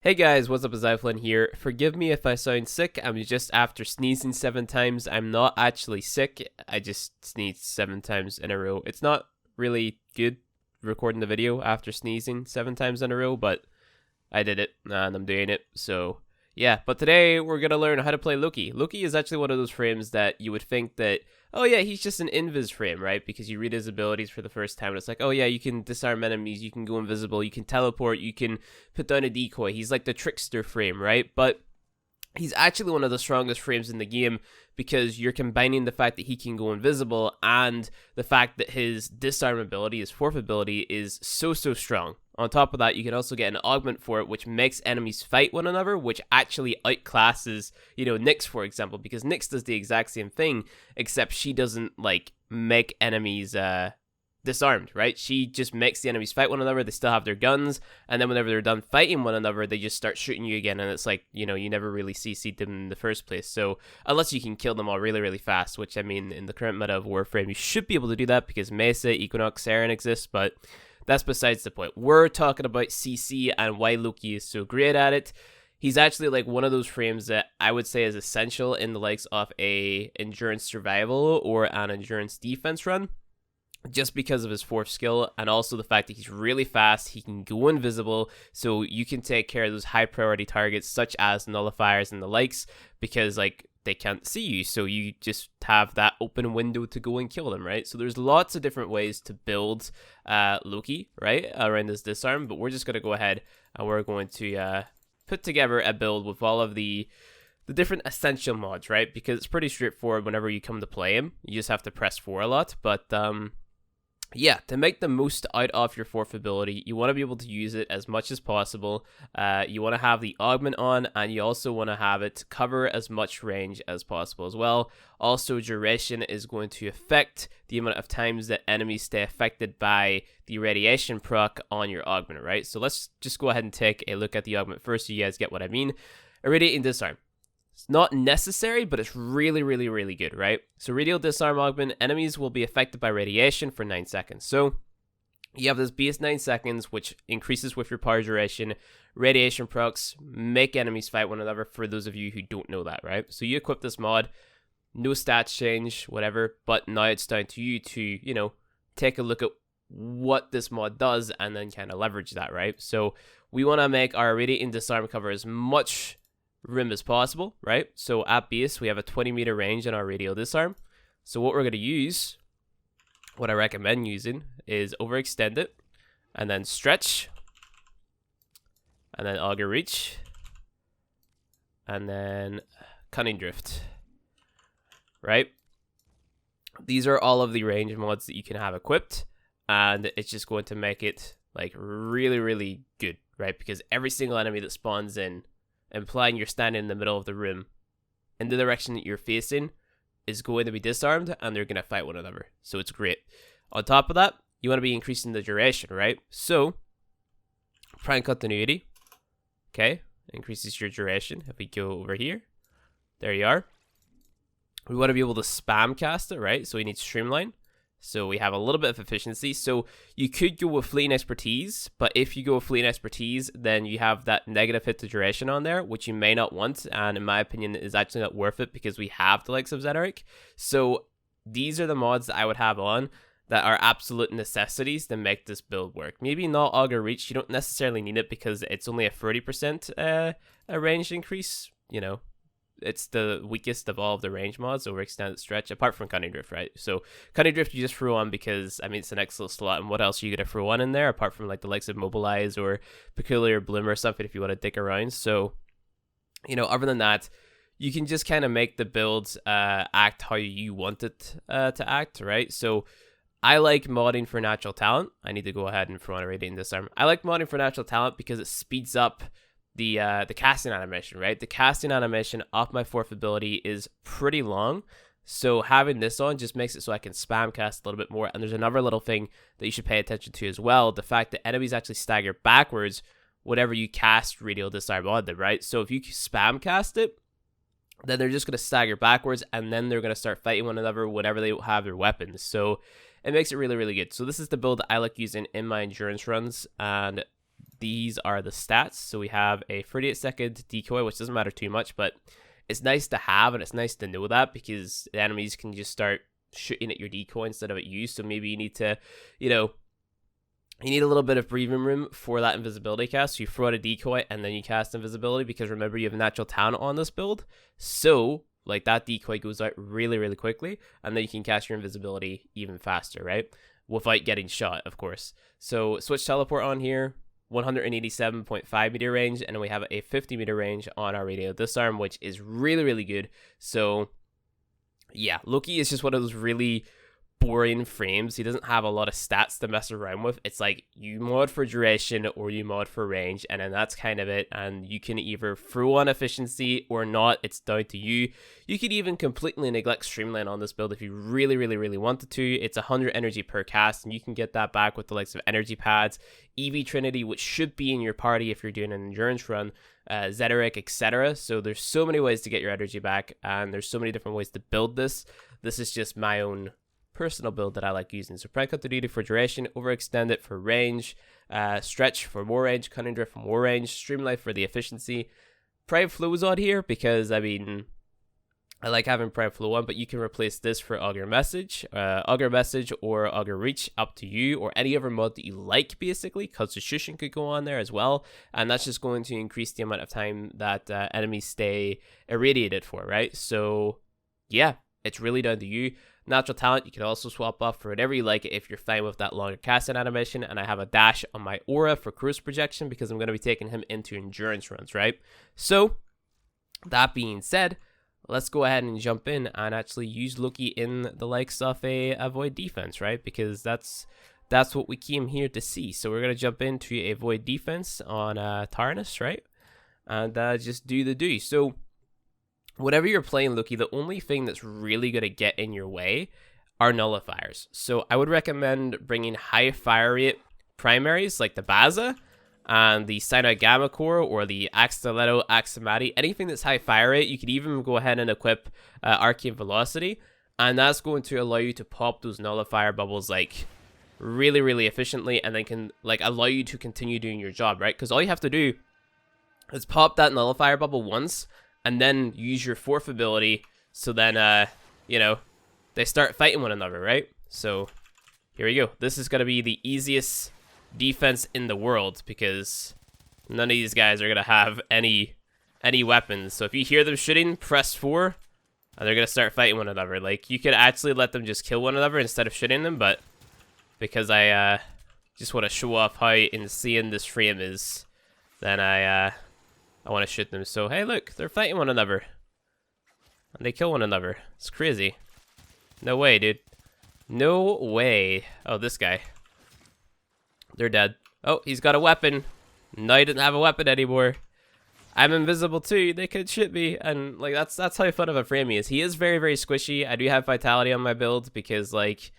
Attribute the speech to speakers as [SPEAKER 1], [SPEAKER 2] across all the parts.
[SPEAKER 1] Hey guys, what's up? It's Zyflin here. Forgive me if I sound sick. I'm just after sneezing 7 times. I'm not actually sick. I just sneezed 7 times in a row. It's not really good recording the video after sneezing 7 times in a row, but I did it and I'm doing it. So yeah, but today we're gonna learn how to play Loki. Loki is actually one of those frames that you would think that, oh yeah, he's just an invis frame, right? Because you read his abilities for the first time and it's like, oh yeah, you can disarm enemies, you can go invisible, you can teleport, you can put down a decoy. He's like the trickster frame, right? But he's actually one of the strongest frames in the game because you're combining the fact that he can go invisible and the fact that his disarm ability, his fourth ability, is so strong. On top of that, you can also get an augment for it, which makes enemies fight one another, which actually outclasses, Nyx, for example, because Nyx does the exact same thing, except she doesn't, like, make enemies, disarmed, right? She just makes the enemies fight one another. They still have their guns, and then whenever they're done fighting one another, they just start shooting you again, and it's like, you never really CC'd them in the first place. So unless you can kill them all really fast, which, I mean, in the current meta of Warframe, you should be able to do that because Mesa, Equinox, Saren exists, but that's besides the point. We're talking about CC and why Loki is so great at it. He's actually like one of those frames that I would say is essential in the likes of a endurance survival or an endurance defense run, just because of his fourth skill and also the fact that he's really fast. He can go invisible, so you can take care of those high priority targets such as nullifiers and the likes, because like they can't see you, so you just have that open window to go and kill them, right? So there's lots of different ways to build Loki, right, around this disarm, but we're just going to go ahead and we're going to put together a build with all of the different essential mods, right? Because it's pretty straightforward whenever you come to play him. You just have to press 4 a lot, but yeah, to make the most out of your fourth ability, you want to be able to use it as much as possible. You want to have the augment on, and you also want to have it cover as much range as possible as well. Also, duration is going to affect the amount of times that enemies stay affected by the radiation proc on your augment, right? So let's just go ahead and take a look at the augment first so you guys get what I mean. Irradiating Disarm. It's not necessary, but it's really good, right? So radial disarm augment, enemies will be affected by radiation for 9 seconds. So you have this base 9 seconds, which increases with your power duration. Radiation procs make enemies fight one another, for those of you who don't know that, right? So you equip this mod, no stats change, whatever, but now it's down to you to, take a look at what this mod does and then kind of leverage that, right? So we want to make our radiating disarm cover as much room as possible, right? So at base, we have a 20-meter range in our radial disarm. So what we're going to use, what I recommend using, is overextend it, and then stretch, and then auger reach, and then cunning drift, right? These are all of the range mods that you can have equipped, and it's just going to make it like really good, right? Because every single enemy that spawns in, implying you're standing in the middle of the room in the direction that you're facing, is going to be disarmed, and they're going to fight one another. So it's great. On top of that, you want to be increasing the duration, right? So prime continuity, okay, increases your duration. If we go over here, there you are. We want to be able to spam cast it, right? So we need streamline. So we have a little bit of efficiency. So you could go with fleeting expertise, but if you go with fleeting expertise, then you have that negative hit to duration on there, which you may not want, and in my opinion is actually not worth it because we have the likes of Zeteric. So these are the mods that I would have on that are absolute necessities to make this build work. Maybe not auger reach, you don't necessarily need it because it's only a 30% a range increase, It's the weakest of all of the range mods over extended stretch, apart from Cunning Drift, right? So Cunning Drift you just throw on because, I mean, it's an excellent slot, and what else are you going to throw on in there, apart from like the likes of Mobilize or Peculiar Bloom or something if you want to dick around. So, other than that, you can just kind of make the builds act how you want it to act, right? So I like modding for natural talent. I need to go ahead and throw on a Radiant Disarm. I like modding for natural talent because it speeds up the casting animation, right? The casting animation off my fourth ability is pretty long, so having this on just makes it so I can spam cast a little bit more. And there's another little thing that you should pay attention to as well, the fact that enemies actually stagger backwards whenever you cast radial disarm on them, right? So if you spam cast it, then they're just going to stagger backwards, and then they're going to start fighting one another whenever they have their weapons. So it makes it really good. So this is the build I like using in my endurance runs, and these are the stats. So we have a 38-second decoy, which doesn't matter too much, but it's nice to have, and it's nice to know that, because the enemies can just start shooting at your decoy instead of at you. So maybe you need to, you know, you need a little bit of breathing room for that invisibility cast. So you throw out a decoy and then you cast invisibility, because remember, you have natural talent on this build. So like that decoy goes out really, really quickly, and then you can cast your invisibility even faster, right? Without getting shot, of course. So switch teleport on here, 187.5 meter range, and then we have a 50 meter range on our radio disarm, which is really, really good. So yeah, Loki is just one of those really boring frames. He doesn't have a lot of stats to mess around with. It's like you mod for duration or you mod for range, and then that's kind of it. And you can either throw on efficiency or not. It's down to you. You could even completely neglect streamline on this build if you really, really, really wanted to. It's 100 energy per cast, and you can get that back with the likes of energy pads, EV Trinity, which should be in your party if you're doing an endurance run, Zeteric, etc. So there's so many ways to get your energy back, and there's so many different ways to build this. This is just my own personal build that I like using. So Prime Continuity for duration, Overextend it for range, Stretch for more range, Cunning Drift for more range, Streamline for the efficiency. Prime Flow's on here because, I mean, I like having Prime Flow on, but you can replace this for Augur Message or Augur Reach, up to you, or any other mod that you like, basically. Constitution could go on there as well, and that's just going to increase the amount of time that enemies stay irradiated for, right? So yeah, it's really down to you. Natural talent, you can also swap off for whatever you like if you're fine with that longer casting animation. And I have a dash on my aura for cruise projection because I'm going to be taking him into endurance runs, right? So that being said, let's go ahead and jump in and actually use Loki in the likes of a void defense, right? Because that's what we came here to see. So we're going to jump into a void defense on Tyrannus, right? And just do the do. So whenever you're playing Loki, the only thing that's really going to get in your way are nullifiers. So I would recommend bringing high fire rate primaries like the Baza and the Cyanide Gamma Core or the Axtiletto Aximati. Anything that's high fire rate, you could even go ahead and equip Arcane Velocity, and that's going to allow you to pop those nullifier bubbles like really, really efficiently, and then can like allow you to continue doing your job, right? Because all you have to do is pop that nullifier bubble once, and then use your fourth ability, so then, you know, they start fighting one another, right? So, here we go. This is going to be the easiest defense in the world, because none of these guys are going to have any weapons. So if you hear them shooting, press 4, and they're going to start fighting one another. Like, you could actually let them just kill one another instead of shooting them, but because I just want to show off how insane this frame is, then I want to shoot them. So, hey, look, they're fighting one another. And they kill one another. It's crazy. No way, dude. No way. Oh, this guy. They're dead. Oh, he's got a weapon. No, he didn't have a weapon anymore. I'm invisible too. They could shoot me. And, like, that's how fun of a frame he is. He is very, very squishy. I do have Vitality on my build because, like,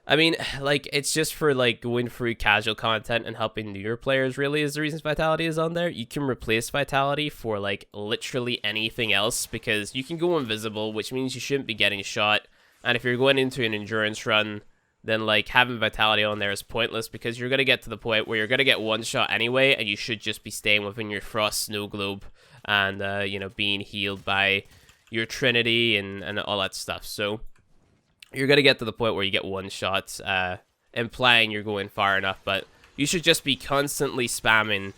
[SPEAKER 1] I mean, like, it's just for, like, going through casual content and helping newer players, really, is the reason Vitality is on there. You can replace Vitality for, like, literally anything else, because you can go invisible, which means you shouldn't be getting shot. And if you're going into an endurance run, then, like, having Vitality on there is pointless, because you're going to get to the point where you're going to get one shot anyway, and you should just be staying within your Frost Snow Globe and, you know, being healed by your Trinity and all that stuff. So you're going to get to the point where you get one shot, implying you're going far enough, but you should just be constantly spamming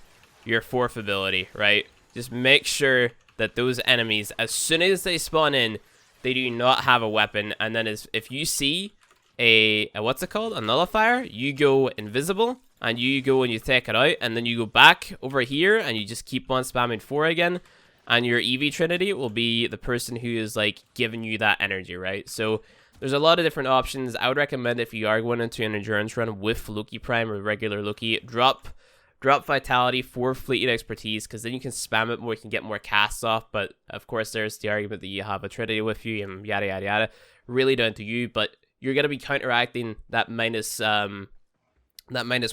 [SPEAKER 1] your fourth ability, right? Just make sure that those enemies, as soon as they spawn in, they do not have a weapon, and then if you see a what's it called? A nullifier, you go invisible, and you go and you take it out, and then you go back over here, and you just keep on spamming 4 again, and your EV Trinity will be the person who is, like, giving you that energy, right? So there's a lot of different options. I would recommend, if you are going into an endurance run with Loki Prime or regular Loki, drop Vitality for Fleeting Expertise, because then you can spam it more, you can get more casts off. But of course, there's the argument that you have a Trinity with you and yada yada yada. Really down to you, but you're gonna be counteracting that minus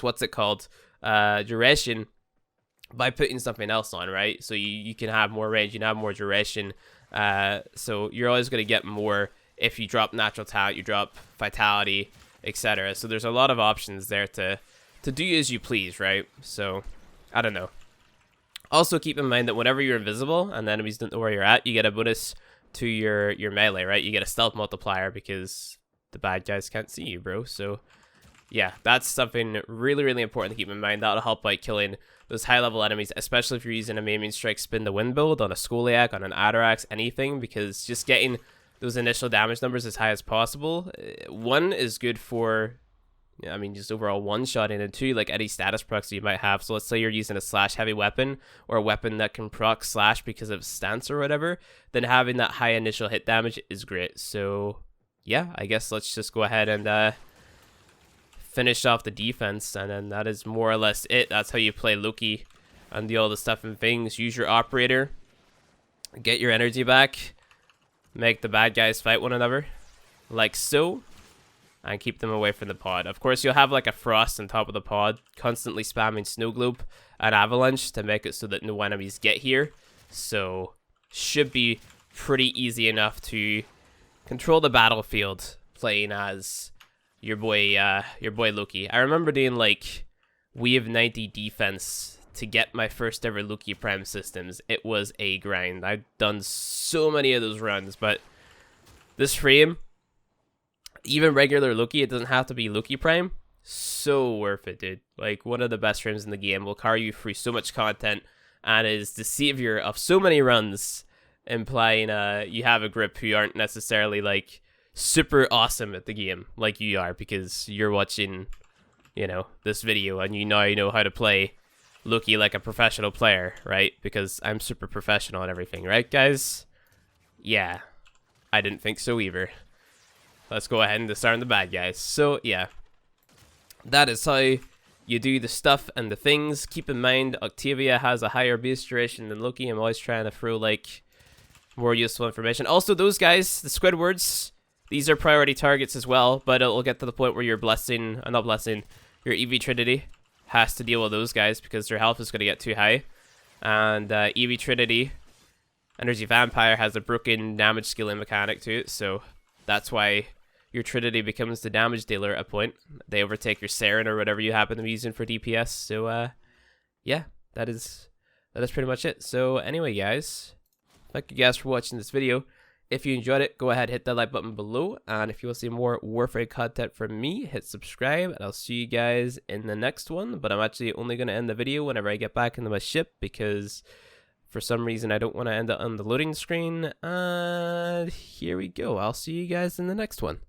[SPEAKER 1] what's it called, duration, by putting something else on, right? So you can have more range, you can have more duration. So you're always gonna get more if you drop natural talent, you drop vitality, etc. So there's a lot of options there to do as you please, right? So I don't know. Also, keep in mind that whenever you're invisible and the enemies don't know where you're at, you get a bonus to your melee, right? You get a stealth multiplier because the bad guys can't see you, bro. So, yeah, that's something really, really important to keep in mind. That'll help by killing those high-level enemies, especially if you're using a Maiming Strike Spin the Wind build on a Skoliak, on an Atarax, anything, because just getting those initial damage numbers as high as possible, one, is good for, I mean, just overall one-shotting, and two, like any status procs you might have. So let's say you're using a slash heavy weapon, or a weapon that can proc slash because of stance or whatever, then having that high initial hit damage is great. So yeah, I guess let's just go ahead and finish off the defense, and then that is more or less it. That's how you play Loki and do all the stuff and things. Use your operator, get your energy back, make the bad guys fight one another, like so, and keep them away from the pod. Of course, you'll have like a frost on top of the pod, constantly spamming snow globe and avalanche to make it so that no enemies get here. So should be pretty easy enough to control the battlefield playing as your boy Loki. I remember doing like Wave 90 defense to get my first ever Loki Prime systems. It was a grind. I've done so many of those runs, but this frame, even regular Loki, it doesn't have to be Loki Prime, so worth it, dude. Like, one of the best frames in the game, will carry you through so much content, and is the savior of so many runs, implying you have a grip who aren't necessarily like super awesome at the game like you are, because you're watching, you know, this video and you know how to play Loki like a professional player, right? Because I'm super professional at everything, right, guys? Yeah, I didn't think so either. Let's go ahead and disarm the bad guys. So yeah, that is how you do the stuff and the things. Keep in mind, Octavia has a higher base duration than Loki. I'm always trying to throw like more useful information. Also, those guys, the Squidwards, these are priority targets as well, but it'll get to the point where your blessing, not blessing, your EV Trinity has to deal with those guys because their health is going to get too high. And EV Trinity, Energy Vampire, has a broken damage scaling mechanic to it, so that's why your Trinity becomes the damage dealer at a point. They overtake your Saren or whatever you happen to be using for DPS. So yeah, that is pretty much it. So anyway, guys, thank you guys for watching this video. If you enjoyed it, go ahead, hit that like button below, and if you want to see more Warframe content from me, hit subscribe, and I'll see you guys in the next one. But I'm actually only going to end the video whenever I get back into my ship, because for some reason I don't want to end it on the loading screen. And here we go. I'll see you guys in the next one.